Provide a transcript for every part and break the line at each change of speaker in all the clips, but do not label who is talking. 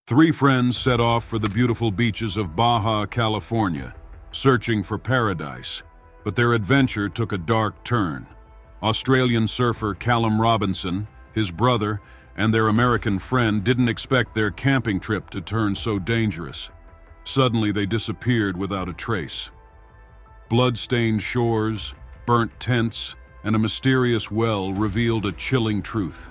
Three friends set off for the beautiful beaches of Baja California, searching for paradise. But their adventure took a dark turn. Australian surfer Callum Robinson, his brother, and their American friend didn't expect their camping trip to turn so dangerous. Suddenly, they disappeared without a trace. Blood-stained shores, burnt tents, and a mysterious well revealed a chilling truth.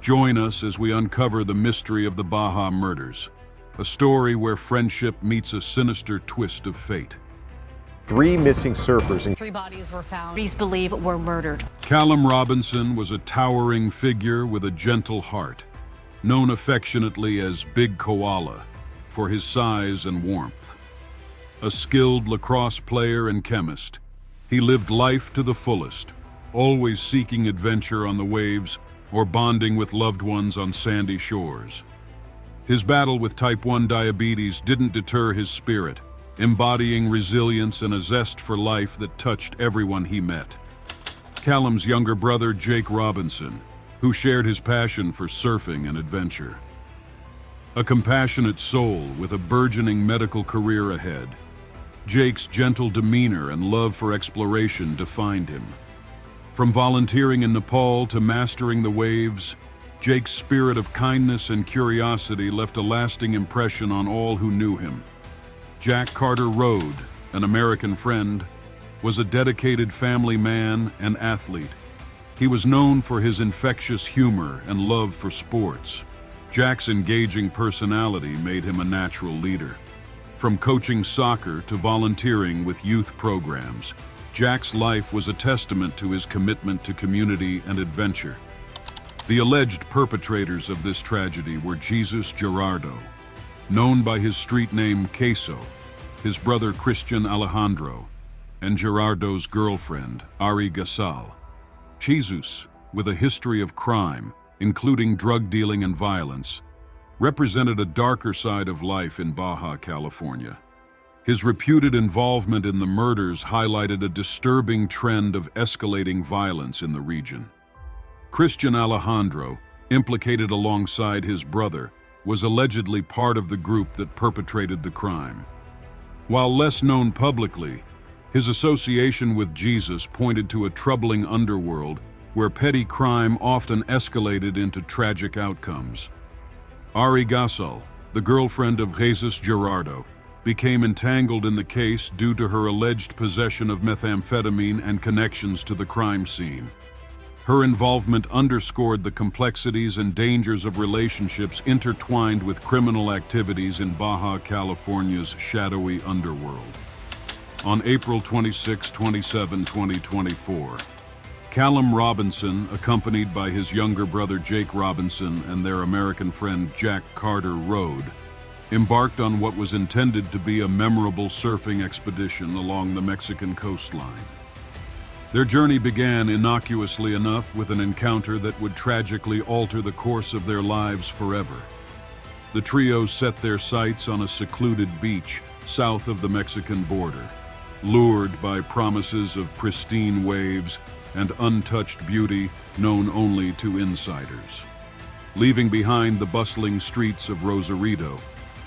Join us as we uncover the mystery of the Baja murders, a story where friendship meets a sinister twist of fate.
Three missing surfers and
3 bodies were found. Police believe were murdered.
Callum Robinson was a towering figure with a gentle heart, known affectionately as Big Koala for his size and warmth. A skilled lacrosse player and chemist, he lived life to the fullest, always seeking adventure on the waves or bonding with loved ones on sandy shores. His battle with type 1 diabetes didn't deter his spirit, embodying resilience and a zest for life that touched everyone he met. Callum's younger brother, Jake Robinson, who shared his passion for surfing and adventure. A compassionate soul with a burgeoning medical career ahead, Jake's gentle demeanor and love for exploration defined him. From volunteering in Nepal to mastering the waves, Jake's spirit of kindness and curiosity left a lasting impression on all who knew him. Jack Carter Rhoad, an American friend, was a dedicated family man and athlete. He was known for his infectious humor and love for sports. Jack's engaging personality made him a natural leader. From coaching soccer to volunteering with youth programs, Jack's life was a testament to his commitment to community and adventure. The alleged perpetrators of this tragedy were Jesus Gerardo, known by his street name Queso, his brother Christian Alejandro, and Gerardo's girlfriend, Ari Gasal. Jesus, with a history of crime, including drug dealing and violence, represented a darker side of life in Baja California. His reputed involvement in the murders highlighted a disturbing trend of escalating violence in the region. Christian Alejandro, implicated alongside his brother, was allegedly part of the group that perpetrated the crime. While less known publicly, his association with Jesus pointed to a troubling underworld where petty crime often escalated into tragic outcomes. Ari Gasal, the girlfriend of Jesus Gerardo, became entangled in the case due to her alleged possession of methamphetamine and connections to the crime scene. Her involvement underscored the complexities and dangers of relationships intertwined with criminal activities in Baja California's shadowy underworld. On April 26, 2024, Callum Robinson, accompanied by his younger brother Jake Robinson and their American friend Jack Carter Rhoad, embarked on what was intended to be a memorable surfing expedition along the Mexican coastline. Their journey began innocuously enough with an encounter that would tragically alter the course of their lives forever. The trio set their sights on a secluded beach south of the Mexican border, lured by promises of pristine waves and untouched beauty known only to insiders. Leaving behind the bustling streets of Rosarito,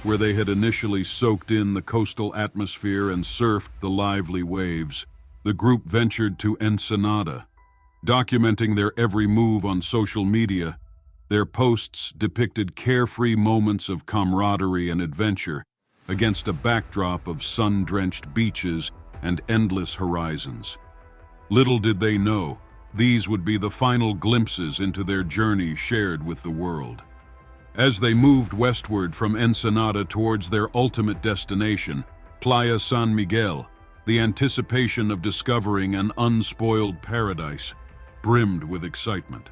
where they had initially soaked in the coastal atmosphere and surfed the lively waves, the group ventured to Ensenada. Documenting their every move on social media, their posts depicted carefree moments of camaraderie and adventure against a backdrop of sun-drenched beaches and endless horizons. Little did they know, these would be the final glimpses into their journey shared with the world. As they moved westward from Ensenada towards their ultimate destination, Playa San Miguel, the anticipation of discovering an unspoiled paradise brimmed with excitement.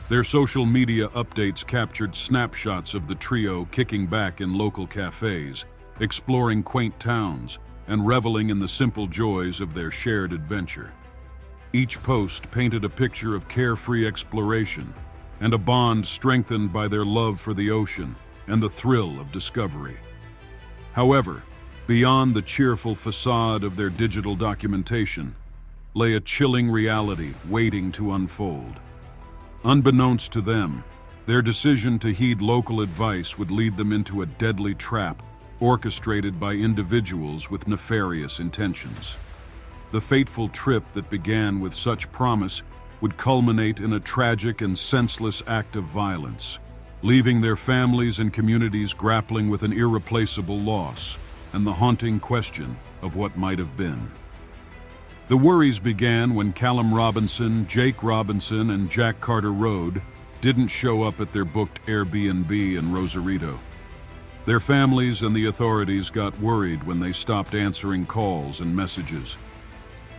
Their social media updates captured snapshots of the trio kicking back in local cafes, exploring quaint towns, and reveling in the simple joys of their shared adventure. Each post painted a picture of carefree exploration and a bond strengthened by their love for the ocean and the thrill of discovery. However, beyond the cheerful facade of their digital documentation lay a chilling reality waiting to unfold. Unbeknownst to them, Their decision to heed local advice would lead them into a deadly trap orchestrated by individuals with nefarious intentions. The fateful trip that began with such promise would culminate in a tragic and senseless act of violence, leaving their families and communities grappling with an irreplaceable loss and the haunting question of what might have been. The worries began when Callum Robinson, Jake Robinson, and Jack Carter Rhoad didn't show up at their booked Airbnb in Rosarito. Their families and the authorities got worried when they stopped answering calls and messages.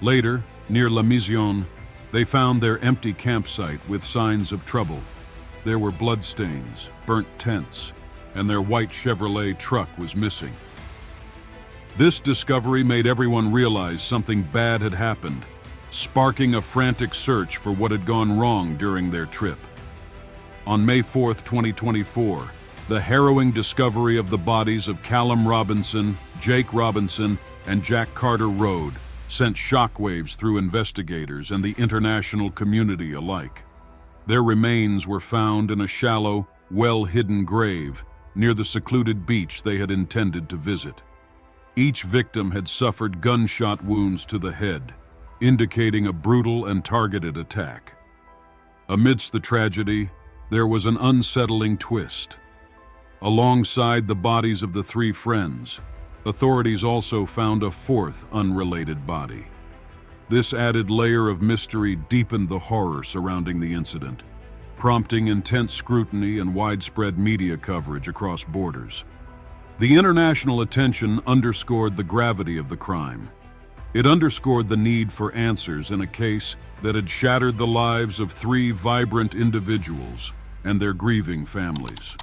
Later, near La Mission, they found their empty campsite with signs of trouble. There were bloodstains, burnt tents, and their white Chevrolet truck was missing. This discovery made everyone realize something bad had happened, sparking a frantic search for what had gone wrong during their trip. On May 4, 2024, the harrowing discovery of the bodies of Callum Robinson, Jake Robinson, and Jack Carter Rhoad sent shockwaves through investigators and the international community alike. Their remains were found in a shallow, well-hidden grave near the secluded beach they had intended to visit. Each victim had suffered gunshot wounds to the head, indicating a brutal and targeted attack. Amidst the tragedy, there was an unsettling twist. Alongside the bodies of the three friends, authorities also found a fourth unrelated body. This added layer of mystery deepened the horror surrounding the incident, prompting intense scrutiny and widespread media coverage across borders. The international attention underscored the gravity of the crime. It underscored the need for answers in a case that had shattered the lives of three vibrant individuals and their grieving families.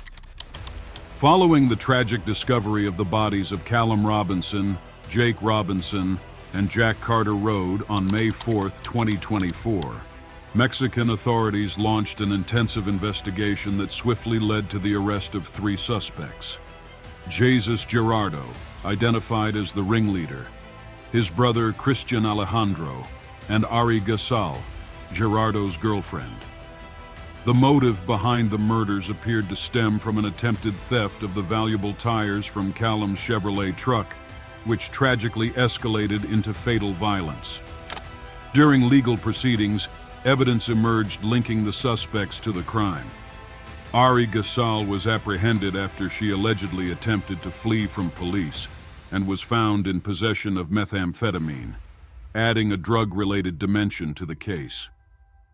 Following the tragic discovery of the bodies of Callum Robinson, Jake Robinson, and Jack Carter Rhoad on May 4, 2024, Mexican authorities launched an intensive investigation that swiftly led to the arrest of three suspects. Jesus Gerardo, identified as the ringleader, his brother Christian Alejandro, and Ari Gasal, Gerardo's girlfriend. The motive behind the murders appeared to stem from an attempted theft of the valuable tires from Callum's Chevrolet truck, which tragically escalated into fatal violence. During legal proceedings, evidence emerged linking the suspects to the crime. Ari Gasal was apprehended after she allegedly attempted to flee from police and was found in possession of methamphetamine, adding a drug-related dimension to the case.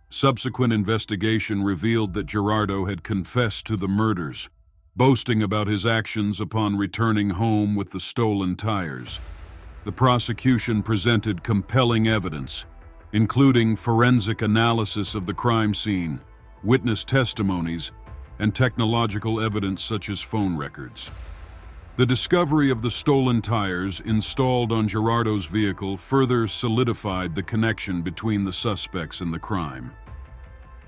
Subsequent investigation revealed that Gerardo had confessed to the murders, boasting about his actions upon returning home with the stolen tires. The prosecution presented compelling evidence, including forensic analysis of the crime scene, witness testimonies, and technological evidence such as phone records. The discovery of the stolen tires installed on Gerardo's vehicle further solidified the connection between the suspects and the crime.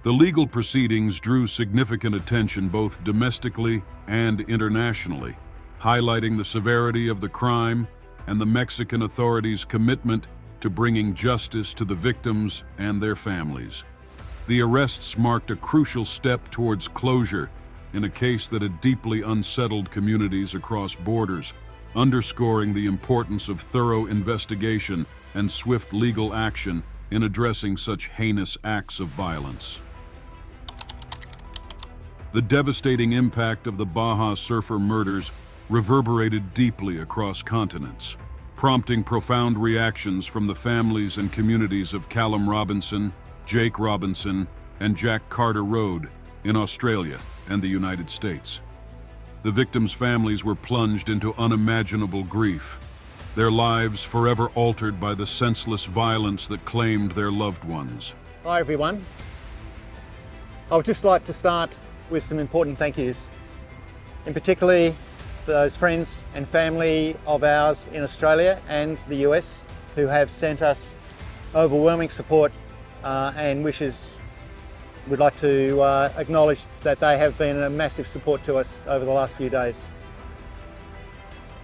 The legal proceedings drew significant attention both domestically and internationally, highlighting the severity of the crime and the Mexican authorities' commitment to bringing justice to the victims and their families. The arrests marked a crucial step towards closure in a case that had deeply unsettled communities across borders, underscoring the importance of thorough investigation and swift legal action in addressing such heinous acts of violence. The devastating impact of the Baja surfer murders reverberated deeply across continents, prompting profound reactions from the families and communities of Callum Robinson, Jake Robinson, and Jack Carter Rhoad in Australia and the United States. The victims' families were plunged into unimaginable grief, their lives forever altered by the senseless violence that claimed their loved ones.
Hi everyone. I would just like to start with some important thank yous, in particularly for those friends and family of ours in Australia and the US who have sent us overwhelming support and wishes. We'd like to acknowledge that they have been a massive support to us over the last few days.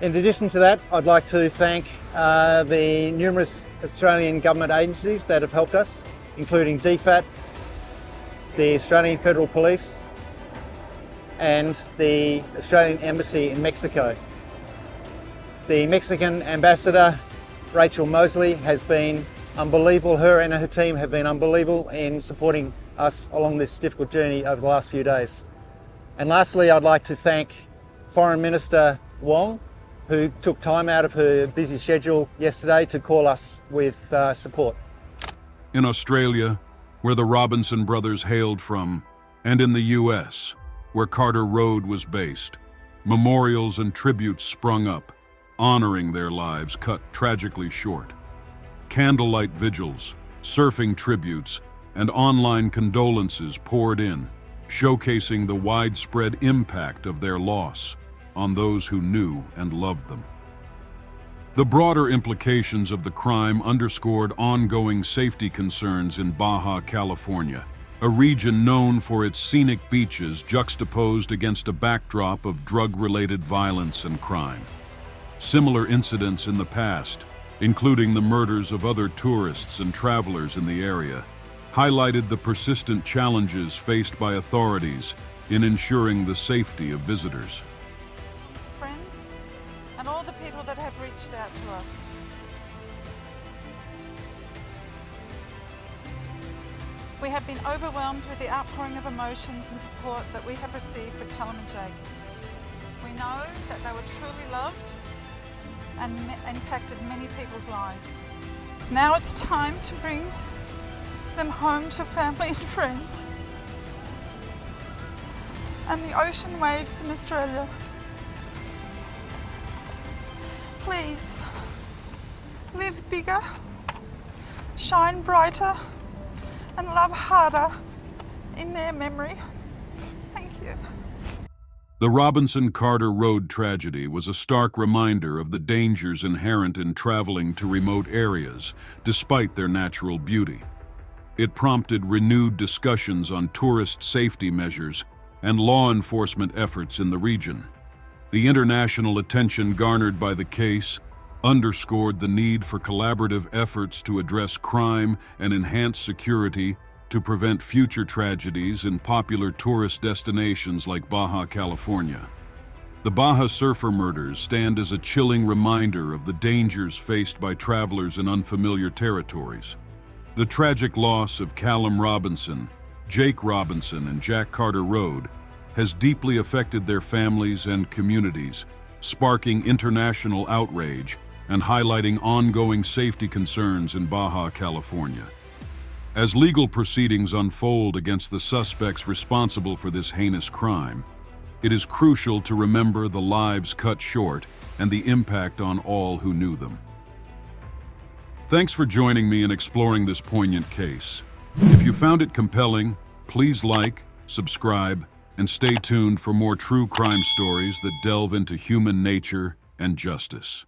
In addition to that, I'd like to thank the numerous Australian government agencies that have helped us, including DFAT, the Australian Federal Police, and the Australian Embassy in Mexico. The Mexican ambassador, Rachel Mosley, has been unbelievable. Her and her team have been unbelievable in supporting us along this difficult journey over the last few days. And lastly, I'd like to thank Foreign Minister Wong, who took time out of her busy schedule yesterday to call us with support.
In Australia, where the Robinson brothers hailed from, and in the US, where Carter Rhoad was based, memorials and tributes sprung up, honoring their lives cut tragically short. Candlelight vigils, surfing tributes, and online condolences poured in, showcasing the widespread impact of their loss on those who knew and loved them. The broader implications of the crime underscored ongoing safety concerns in Baja California, a region known for its scenic beaches juxtaposed against a backdrop of drug-related violence and crime. Similar incidents in the past, including the murders of other tourists and travelers in the area, highlighted the persistent challenges faced by authorities in ensuring the safety of visitors.
Friends, and all the people that have reached out to us. We have been overwhelmed with the outpouring of emotions and support that we have received for Callum and Jake. We know that they were truly loved and impacted many people's lives. Now it's time to bring them home to family and friends. And the ocean waves in Australia. Please, live bigger, shine brighter, and love harder in their memory. Thank you.
The Robinson-Carter Rhoad tragedy was a stark reminder of the dangers inherent in traveling to remote areas, despite their natural beauty. It prompted renewed discussions on tourist safety measures and law enforcement efforts in the region. The international attention garnered by the case underscored the need for collaborative efforts to address crime and enhance security to prevent future tragedies in popular tourist destinations like Baja California. The Baja surfer murders stand as a chilling reminder of the dangers faced by travelers in unfamiliar territories. The tragic loss of Callum Robinson, Jake Robinson, and Jack Carter Rhoad has deeply affected their families and communities, sparking international outrage and highlighting ongoing safety concerns in Baja California. As legal proceedings unfold against the suspects responsible for this heinous crime, it is crucial to remember the lives cut short and the impact on all who knew them. Thanks for joining me in exploring this poignant case. If you found it compelling, please like, subscribe, and stay tuned for more true crime stories that delve into human nature and justice.